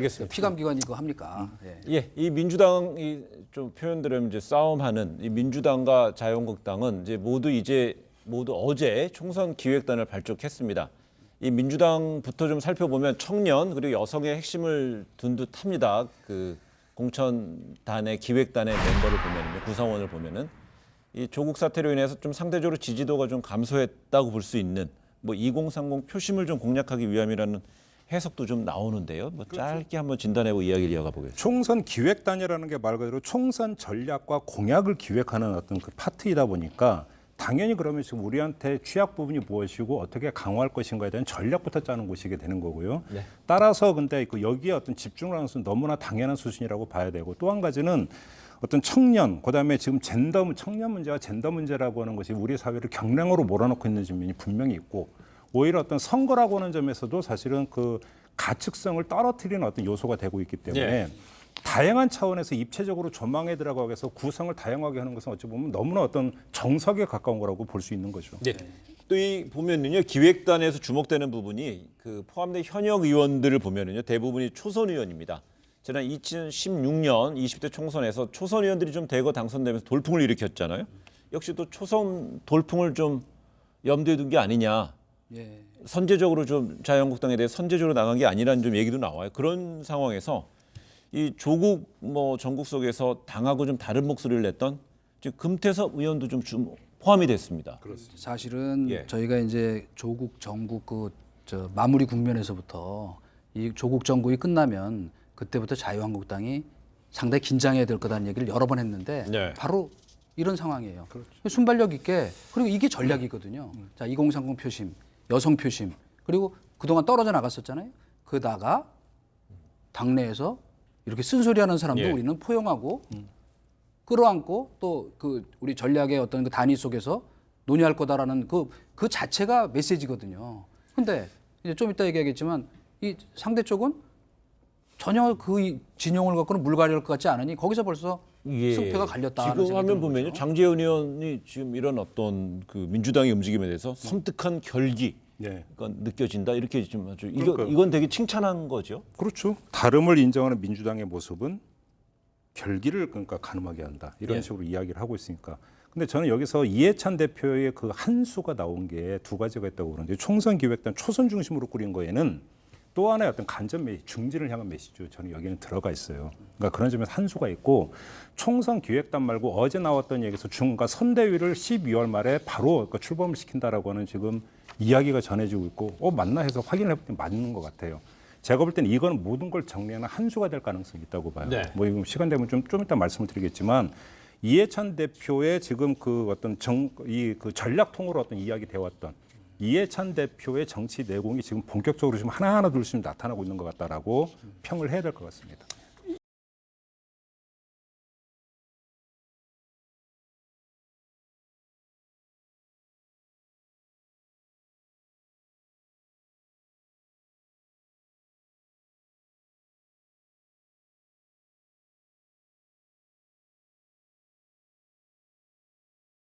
알겠습니다. 피감기관 이거 합니까? 예. 예, 이 민주당이 좀 표현대로 이제 싸움하는 이 민주당과 자유한국당은 모두 어제 총선 기획단을 발족했습니다. 이 민주당부터 좀 살펴보면 청년 그리고 여성의 핵심을 둔 듯합니다. 그 공천단의 기획단의 멤버를 보면은요, 구성원을 보면은 이 조국 사태로 인해서 좀 상대적으로 지지도가 좀 감소했다고 볼 수 있는 뭐 2030 표심을 좀 공략하기 위함이라는 해석도 좀 나오는데요. 뭐 짧게 한번 진단해보고 이야기를 이어가 보겠습니다. 총선 기획단이라는 게 말 그대로 총선 전략과 공약을 기획하는 어떤 그 파트이다 보니까 당연히 그러면 지금 우리한테 취약 부분이 무엇이고 어떻게 강화할 것인가에 대한 전략부터 짜는 곳이게 되는 거고요. 네. 따라서 근데 그 여기에 어떤 집중을 하는 것은 너무나 당연한 수준이라고 봐야 되고, 또 한 가지는 어떤 청년, 그다음에 지금 청년 문제와 젠더 문제라고 하는 것이 우리 사회를 경량으로 몰아넣고 있는 측면이 분명히 있고, 오히려 어떤 선거라고 하는 점에서도 사실은 그 가측성을 떨어뜨리는 어떤 요소가 되고 있기 때문에 네. 다양한 차원에서 입체적으로 조망에 들어가기 위해서 구성을 다양하게 하는 것은 어찌 보면 너무나 어떤 정석에 가까운 거라고 볼 수 있는 거죠. 네. 또 이 보면은요, 기획단에서 주목되는 부분이 그 포함된 현역 의원들을 보면은요, 대부분이 초선 의원입니다. 지난 2016년 20대 총선에서 초선 의원들이 좀 대거 당선되면서 돌풍을 일으켰잖아요. 역시 또 초선 돌풍을 좀 염두에 둔 게 아니냐. 예. 선제적으로 좀 자유한국당에 대해 선제적으로 나간 게 아니라는 좀 얘기도 나와요. 그런 상황에서 이 조국 전국 속에서 당하고 좀 다른 목소리를 냈던 지금 금태섭 의원도 좀 포함이 됐습니다. 그렇습니다. 사실은 예. 저희가 이제 조국 정국 마무리 국면에서부터 이 조국 정국이 끝나면 그때부터 자유한국당이 상당히 긴장해야 될 거다는 얘기를 여러 번 했는데 네. 바로 이런 상황이에요. 그렇죠. 순발력 있게, 그리고 이게 전략이거든요. 자, 2030 표심, 여성 표심, 그리고 그동안 떨어져 나갔었잖아요. 그다가 당내에서 이렇게 쓴소리하는 사람도 예. 우리는 포용하고 끌어안고 또 그 우리 전략의 어떤 그 단위 속에서 논의할 거다라는 그 자체가 메시지거든요. 근데 이제 좀 이따 얘기하겠지만 이 상대 쪽은 전혀 그 진영을 갖고는 물갈이할 것 같지 않으니 거기서 벌써 예. 승패가 갈렸다. 지금 화면 보면요, 장제원 의원이 지금 이런 어떤 그 민주당의 움직임에 대해서 섬뜩한 결기. 네. 가 느껴진다 이렇게 좀 아주 그러니까요. 이건 되게 칭찬한 거죠. 그렇죠. 다름을 인정하는 민주당의 모습은 결기를 그러니까 가늠하게 한다. 이런 예. 식으로 이야기를 하고 있으니까. 근데 저는 여기서 이해찬 대표의 그 한 수가 나온 게 두 가지가 있다고 그러는데, 총선 기획단 초선 중심으로 꾸린 거에는 또 하나의 어떤 간접 메시지, 중진을 향한 메시지도 저는 여기는 들어가 있어요. 그러니까 그런 점에서 한 수가 있고, 총선 기획단 말고 어제 나왔던 얘기에서 그러니까 선대위를 12월 말에 바로 그러니까 출범을 시킨다라고 하는 지금 이야기가 전해지고 있고, 맞나 해서 확인을 해볼 때 맞는 것 같아요. 제가 볼 때는 이거는 모든 걸 정리하는 한 수가 될 가능성이 있다고 봐요. 네. 뭐 이거 시간 되면 좀 이따 말씀을 드리겠지만, 이해찬 대표의 지금 그 어떤 그 전략통으로 어떤 이야기 되어왔던 이해찬 대표의 정치 내공이 지금 본격적으로 지금 하나하나 둘씩 나타나고 있는 것 같다라고 평을 해야 될 것 같습니다.